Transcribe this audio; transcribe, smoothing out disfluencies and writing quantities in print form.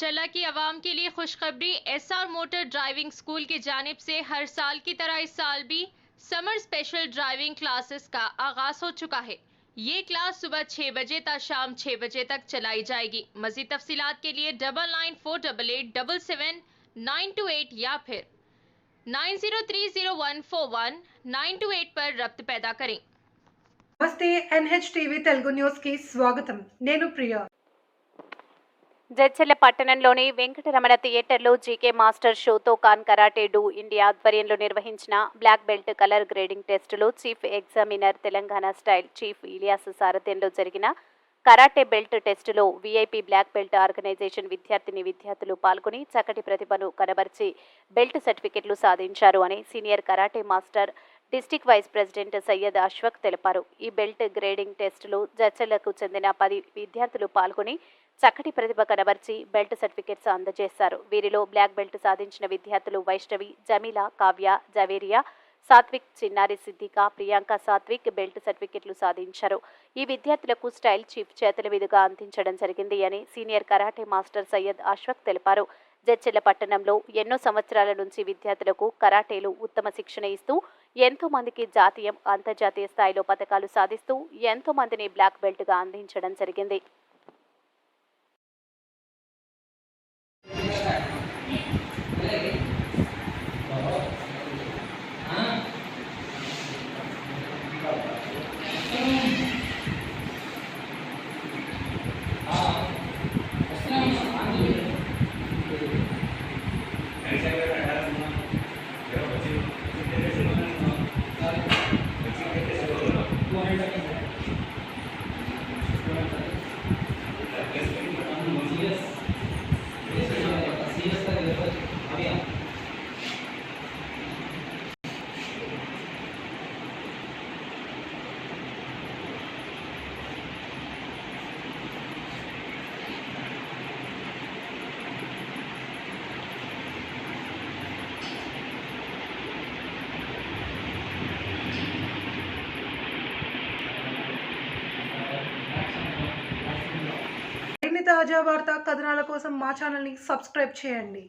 जचला की आवाम के लिए खुशखबरी। एसआर मोटर ड्राइविंग स्कूल की जानिब से हर साल की तरह इस साल भी समर स्पेशल ड्राइविंग क्लासेस का आगाज हो चुका है। ये क्लास सुबह 6 बजे तक शाम 6 बजे तक चलाई जाएगी। मजीद तफसीलात के लिए 9948877928 या फिर 9030141928 पर रब्त पैदा करें। నమస్తే NHTV తెలుగు న్యూస్ కి స్వాగతం। నేను ప్రియా। జడ్చర్ల పట్టణంలోని వెంకటరమణ థియేటర్లో జీకే మాస్టర్ షోతో ఖాన్ కరాటే డు ఇండియా ఆధ్వర్యంలో నిర్వహించిన బ్లాక్ బెల్ట్ కలర్ గ్రేడింగ్ టెస్టులో chief examiner Telangana style chief Ilyas సారథ్యంలో జరిగిన కరాటే బెల్ట్ టెస్టులో వీఐపీ బ్లాక్ బెల్ట్ ఆర్గనైజేషన్ విద్యార్థులు పాల్గొని చక్కటి ప్రతిభను కనబరిచి బెల్ట్ సర్టిఫికెట్లు సాధించారు అని senior karate master district vice president Syed Ashfaq తెలిపారు। ఈ బెల్ట్ గ్రేడింగ్ టెస్టులో జడ్చర్లకు చెందిన 10 విద్యార్థులు పాల్గొని చక్కటి ప్రతిభ కనబర్చి బెల్ట్ సర్టిఫికెట్స్ అందజేశారు। వీరిలో బ్లాక్ బెల్ట్ సాధించిన విద్యార్థులు వైష్ణవి, జమీలా, కావ్య, జవేరియా, సాత్విక్, చిన్నారి సిద్దికా, ప్రియాంక సాత్విక్ బెల్ట్ సర్టిఫికెట్లు సాధించారు। ఈ విద్యార్థులకు స్టైల్ చీఫ్ చేతుల మీదుగా అందించడం జరిగింది అని senior karate master Syed Ashfaq తెలిపారు। జడ్చర్ల పట్టణంలో ఎన్నో సంవత్సరాల నుంచి విద్యార్థులకు కరాటేలో ఉత్తమ శిక్షణ ఇస్తూ ఎంతో మందికి జాతీయ, అంతర్జాతీయ స్థాయిలో పతకాలు సాధిస్తూ ఎంతో మందిని బ్లాక్ బెల్ట్గా అందించడం జరిగింది। తాజా వార్తా కథనాల కోసం మా ఛానల్ని సబ్స్క్రైబ్ చేయండి।